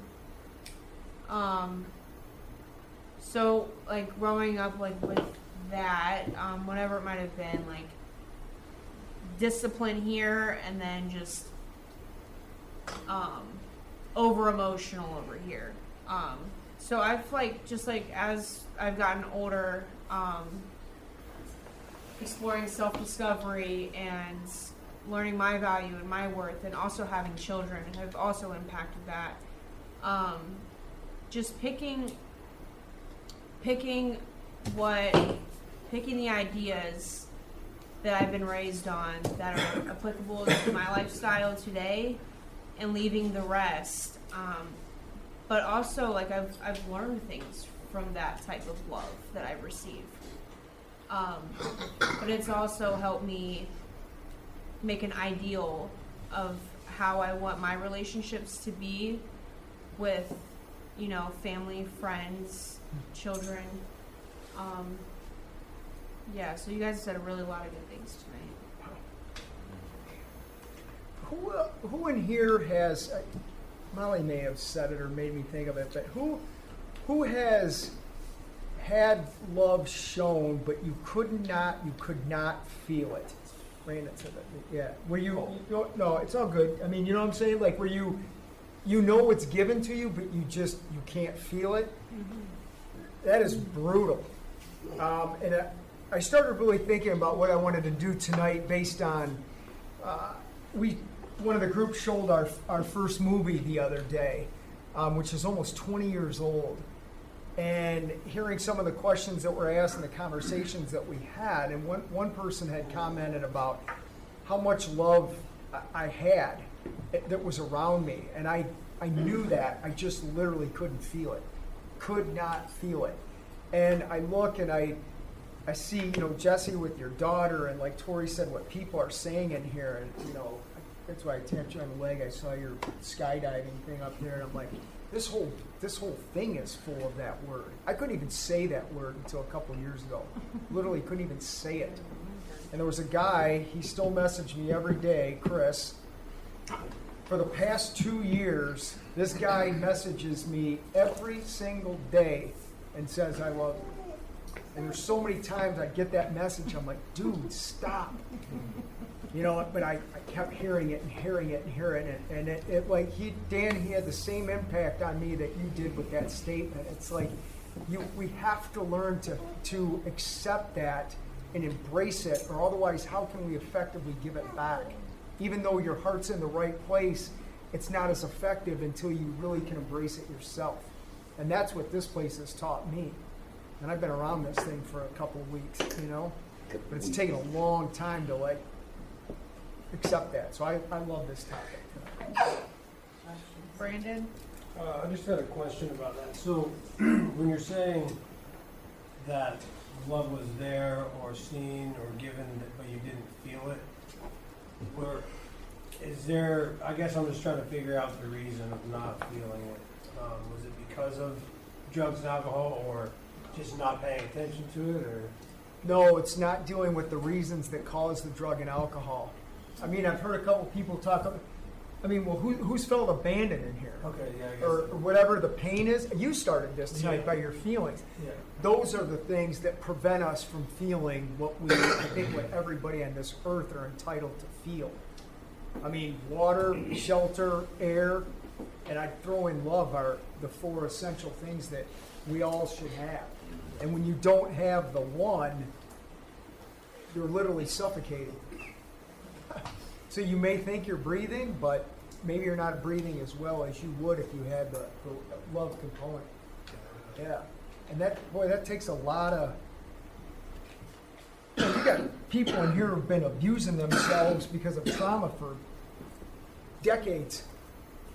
So, like, growing up, like, with that, whatever it might have been, like, discipline here, and then just, over-emotional over here. So I've, like, just, like, as I've gotten older, exploring self-discovery and learning my value and my worth, and also having children have also impacted that. Just picking the ideas that I've been raised on that are applicable to my lifestyle today, and leaving the rest. But also, like, I've learned things from that type of love that I've received. But it's also helped me make an ideal of how I want my relationships to be with, you know, family, friends, children. Yeah, so you guys said a lot of good things tonight. Who in here has, Molly may have said it or made me think of it, but who has had love shown, but you could not feel it? Brandon said that. Yeah. Where you no, it's all good. I mean, you know what I'm saying? Like, where you know it's given to you, but you can't feel it. Mm-hmm. That is brutal. And I started really thinking about what I wanted to do tonight based on one of the groups showed our first movie the other day, which is almost 20 years old. And hearing some of the questions that were asked and the conversations that we had, and one person had commented about how much love I had that was around me, and I knew that, I just literally couldn't feel it, could not feel it. And I look and I see, you know, Jesse with your daughter, and like Tori said, what people are saying in here, and you know, that's why I tapped you on the leg. I saw your skydiving thing up there, and I'm like, this whole thing is full of that word. I couldn't even say that word until a couple of years ago. Literally couldn't even say it. And there was a guy, he still messaged me every day, Chris. For the past 2 years, this guy messages me every single day and says, I love you. And there's so many times I get that message, I'm like, dude, stop. You know, but I kept hearing it and hearing it and hearing it. And it like, Dan, he had the same impact on me that you did with that statement. It's like, we have to learn to accept that and embrace it, or otherwise, how can we effectively give it back? Even though your heart's in the right place, it's not as effective until you really can embrace it yourself. And that's what this place has taught me. And I've been around this thing for a couple of weeks, you know? But it's taken a long time to, like, accept that. So I love this topic tonight. Brandon? I just had a question about that. So when you're saying that love was there or seen or given, but you didn't feel it, or is there, I guess I'm just trying to figure out the reason of not feeling it. Was it because of drugs and alcohol, or just not paying attention to it, or? No, it's not dealing with the reasons that cause the drug and alcohol. I mean, I've heard a couple people talk. I mean, well, who's felt abandoned in here? Okay, yeah, I guess. Or whatever the pain is. You started this tonight by your feelings. Yeah. Those are the things that prevent us from feeling what I think what everybody on this earth are entitled to feel. I mean, water, shelter, air, and I'd throw in love are the 4 essential things that we all should have. And when you don't have the one, you're literally suffocating. So you may think you're breathing, but maybe you're not breathing as well as you would if you had the love component. Yeah. And that takes a lot of... You got people in here who've been abusing themselves because of trauma for decades.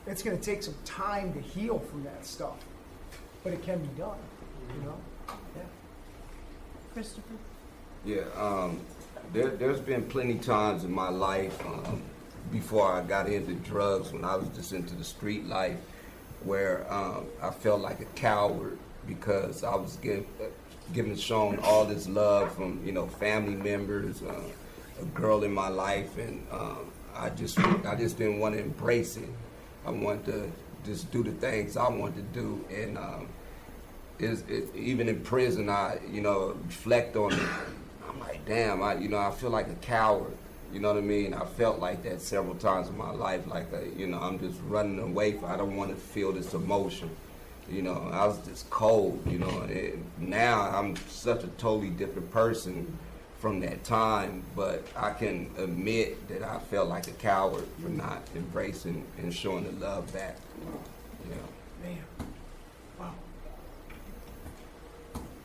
it's going to take some time to heal from that stuff, but it can be done, you know? Yeah. Christopher? Yeah, there's been plenty times in my life before I got into drugs, when I was just into the street life, where I felt like a coward because I was shown all this love from, you know, family members, a girl in my life, and I just didn't want to embrace it. I wanted to just do the things I wanted to do, and even in prison, I, you know, reflect on it. I'm like, damn, I feel like a coward. You know what I mean? I felt like that several times in my life, like, you know, I'm just running away I don't want to feel this emotion. You know, I was just cold, you know. And now I'm such a totally different person from that time, but I can admit that I felt like a coward for not embracing and showing the love back. You know. Man. Wow.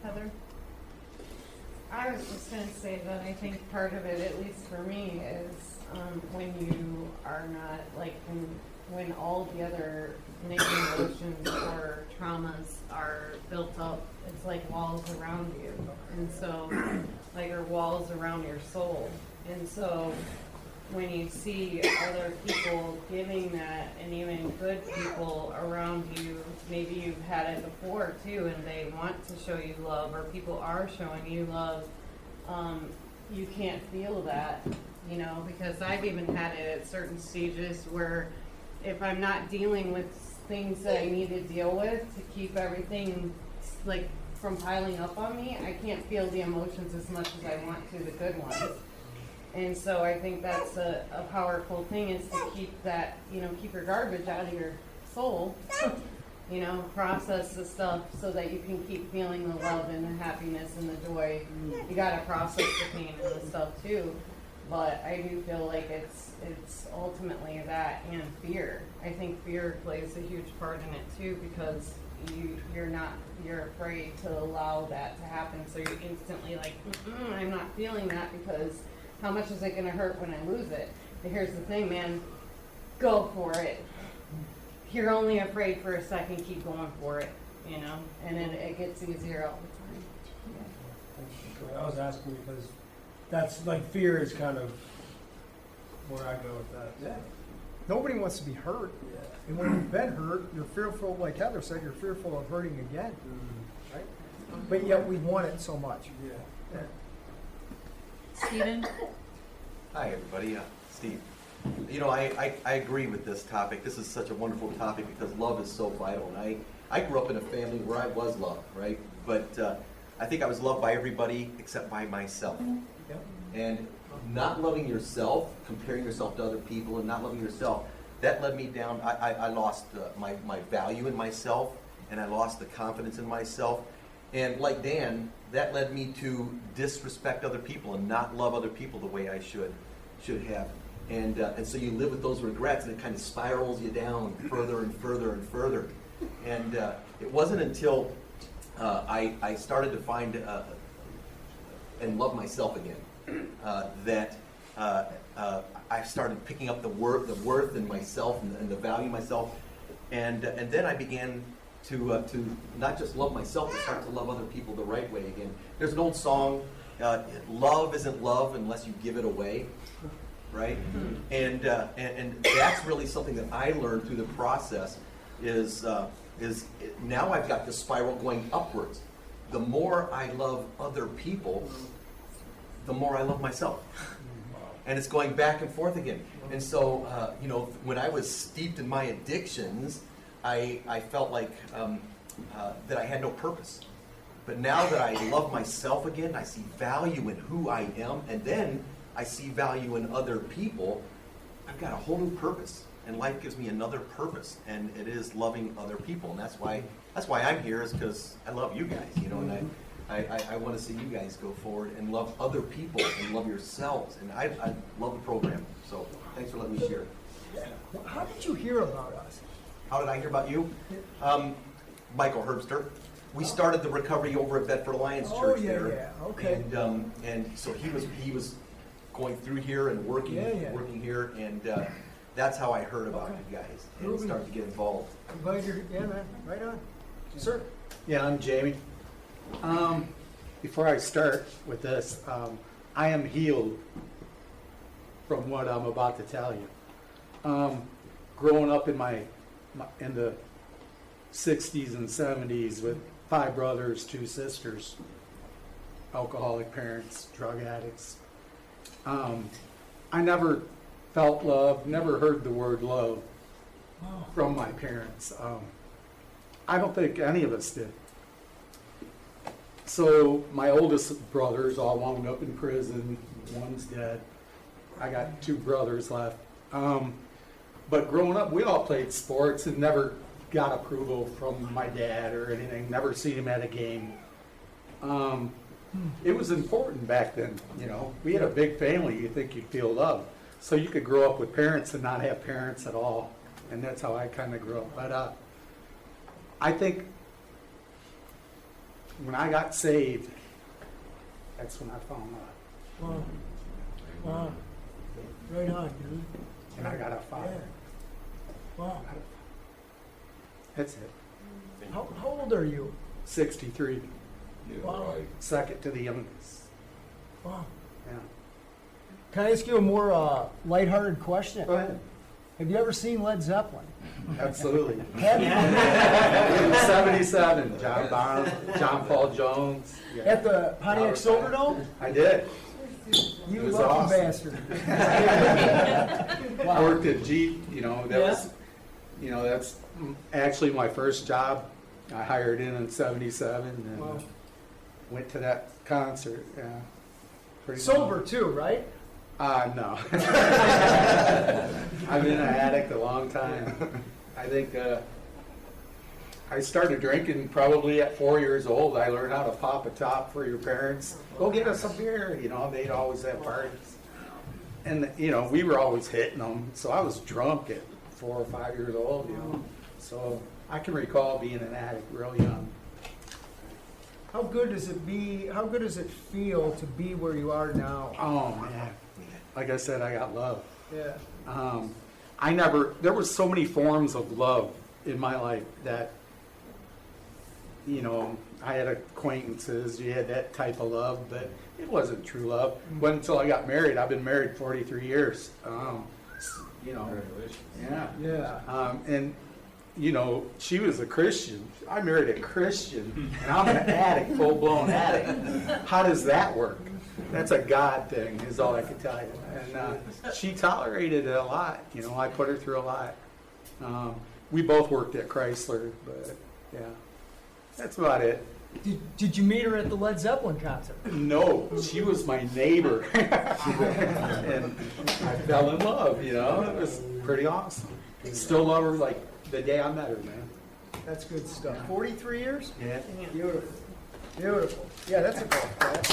Heather? I was just going to say that I think part of it, at least for me, is when you are not, like, when all the other negative emotions or traumas are built up, it's like walls around you. And so, like, or walls around your soul. And so, when you see other people giving that, and even good people around you, maybe you've had it before too, and they want to show you love, or people are showing you love, you can't feel that, you know, because I've even had it at certain stages where if I'm not dealing with things that I need to deal with to keep everything, like, from piling up on me, I can't feel the emotions as much as I want to, the good ones. And so I think that's a powerful thing, is to keep that, you know, keep your garbage out of your soul, you know, process the stuff so that you can keep feeling the love and the happiness and the joy. You gotta process the pain and the stuff too. But I do feel like it's ultimately that and fear. I think fear plays a huge part in it too, because you're afraid to allow that to happen. So you're instantly like, I'm not feeling that, because how much is it going to hurt when I lose it? But here's the thing, man, go for it. You're only afraid for a second, keep going for it, you know, and then it gets easier all the time. I was asking because that's, like, fear is kind of where I go with that. Yeah. Nobody wants to be hurt. Yeah. And when you've been hurt, you're fearful, like Heather said, you're fearful of hurting again. Right? But yet we want it so much. Yeah. Stephen? Hi, everybody. Steve. You know, I agree with this topic. This is such a wonderful topic because love is so vital. And I grew up in a family where I was loved, right? But I think I was loved by everybody except by myself. Yep. And not loving yourself, comparing yourself to other people, and not loving yourself, that led me down. I lost my value in myself, and I lost the confidence in myself. And like Dan, that led me to disrespect other people and not love other people the way I should have. And so you live with those regrets, and it kind of spirals you down further and further and further. And it wasn't until I started to find and love myself again that I started picking up the worth in myself and the value in myself. And then I began to not just love myself, but start to love other people the right way again. There's an old song, love isn't love unless you give it away, right? And that's really something that I learned through the process is now I've got this spiral going upwards. The more I love other people, the more I love myself. And it's going back and forth again. And so, you know, when I was steeped in my addictions, I felt like that I had no purpose. But now that I love myself again, I see value in who I am, and then I see value in other people, I've got a whole new purpose. And life gives me another purpose, and it is loving other people. And that's why I'm here, is because I love you guys, you know, and I want to see you guys go forward and love other people and love yourselves. And I love the program. So thanks for letting me share. How did you hear about us? How did I hear about you? Michael Herbster. We started the recovery over at Bedford Alliance Church there. Yeah, okay. And so he was going through here and working here, and That's how I heard about you guys and Ruben. started to get involved. I'm glad you're, yeah, man, right on. Sir? Yeah, I'm Jamie. Before I start with this, I am healed from what I'm about to tell you. Growing up in in the 60s and 70s with 5 brothers, 2 sisters, alcoholic parents, drug addicts, I never felt love, never heard the word love from my parents. I don't think any of us did. So my oldest brothers all wound up in prison. One's dead. I got 2 brothers left. But growing up, we all played sports and never got approval from my dad or anything. Never seen him at a game. It was important back then. You know, we had a big family. You think you'd feel love. So you could grow up with parents and not have parents at all. And that's how I kind of grew up. But I think when I got saved, that's when I found love. Wow. Wow. Right on, dude. And I got a father. Yeah. Wow. That's it. How old are you? 63. Wow. Second to the youngest. Wow. Yeah. Can I ask you a more lighthearted question? Go ahead. Have you ever seen Led Zeppelin? Absolutely. Have you? 77. John Bonham, John Paul Jones. Yeah. At the Pontiac Silverdome? I did. You It was lucky awesome. bastard. I worked at Jeep, you know, that's actually my first job. I hired in 77 and Wow. went to that concert. Yeah. Pretty Sober too, right? No. I've been an addict a long time. I think I started drinking probably at 4 years old. I learned how to pop a top for your parents. Go get us a beer. You know, they'd always have parties. And, you know, we were always hitting them. So I was drunk at 4 or 5 years old, you know. So I can recall being an addict real young. How good does it feel to be where you are now? Oh, man. Like I said, I got love. Yeah. There was so many forms of love in my life that, you know, I had acquaintances, you had that type of love, but it wasn't true love. It wasn't until I got married. I've been married 43 years. You know, yeah. And, you know, she was a Christian. I married a Christian, and I'm an addict, full-blown addict. How does that work? That's a God thing, is all I can tell you. And she tolerated it a lot. You know, I put her through a lot. We both worked at Chrysler, but yeah, that's about it. Did you meet her at the Led Zeppelin concert? No, she was my neighbor, and I fell in love. You know, it was pretty awesome. Still love her like the day I met her, man. That's good stuff. 43 years? Yeah. Beautiful. Beautiful. Yeah, that's a golf clap.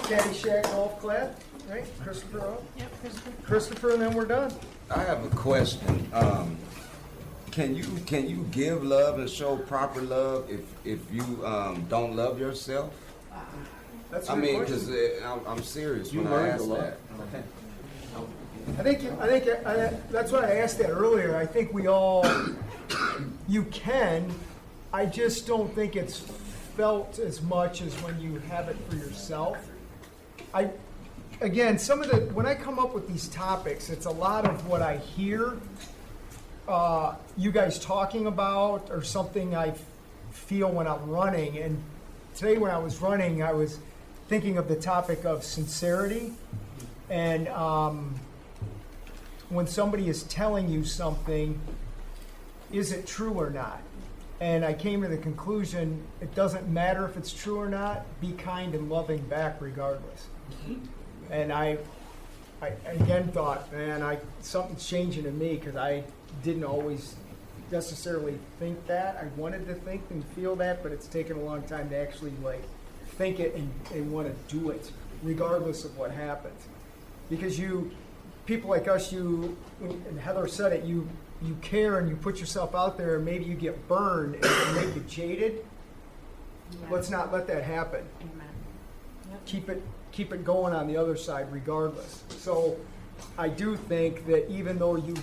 Caddyshack golf clap, right? Christopher O? Yep, Christopher. Christopher, and then we're done. I have a question. Can you give love and show proper love if you don't love yourself? That's a I good mean, question. because I'm serious You when I learned ask a lot. that. I think that's why I asked that earlier. I think you can. I just don't think it's felt as much as when you have it for yourself. When I come up with these topics, it's a lot of what I hear you guys talking about or something I feel when I'm running. And today when I was running, I was thinking of the topic of sincerity. And when somebody is telling you something, is it true or not? And I came to the conclusion, it doesn't matter if it's true or not, be kind and loving back regardless. And I again thought, man, something's changing in me because I didn't always necessarily think that. I wanted to think and feel that, but it's taken a long time to actually think it and want to do it regardless of what happens. Because people like us, and Heather said it, you care and you put yourself out there and maybe you get burned and it can make you jaded. Yeah. Let's not let that happen. Amen. keep it going on the other side regardless. So I do think that even though you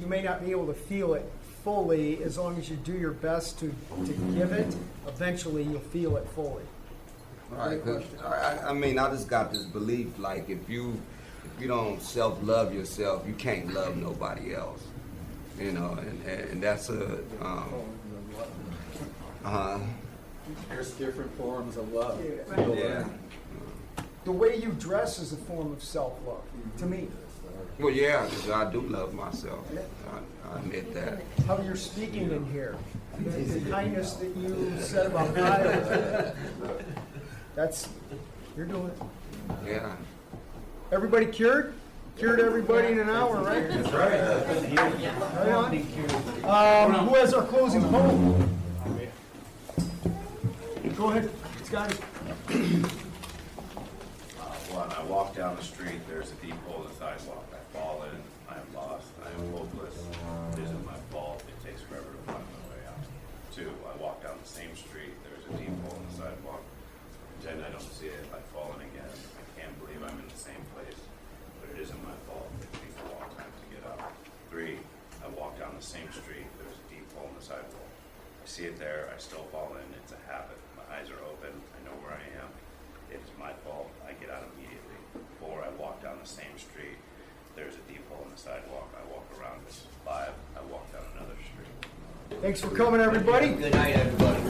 may not be able to feel it fully, as long as you do your best to give it, eventually you'll feel it fully. Right, 'cause I mean, I just got this belief, like, if you don't self-love yourself, you can't love nobody else. You know, and that's a, There's different forms of love. yeah. The way you dress is a form of self-love, to me. Well, yeah, 'cause I do love myself. I admit that. How you're speaking in here, the kindness that you said about Kyle, you're doing it. Yeah. Everybody cured? Cured everybody in an hour, right? That's right. Right on. Who has our closing poem? Go ahead, Scotty. When I walk down the street, there's a deep hole in the sidewalk. I fall in, I am lost, I am hopeless. It isn't my fault, it takes forever to find my way out. 2, I walk down the same street, there's a deep hole in the sidewalk. Pretend I don't see it, I fall in again. I can't believe I'm in the same place, but it isn't my fault, it takes a long time to get up. 3, I walk down the same street, there's a deep hole in the sidewalk. I see it there, I still fall in, it's a habit. My eyes are open, I know where I am. It is my fault, I get out immediately. 4, I walk down the same street, there's a deep hole in the sidewalk, I walk around it. 5, I walk down another street. Thanks for coming, everybody. Good night, everybody.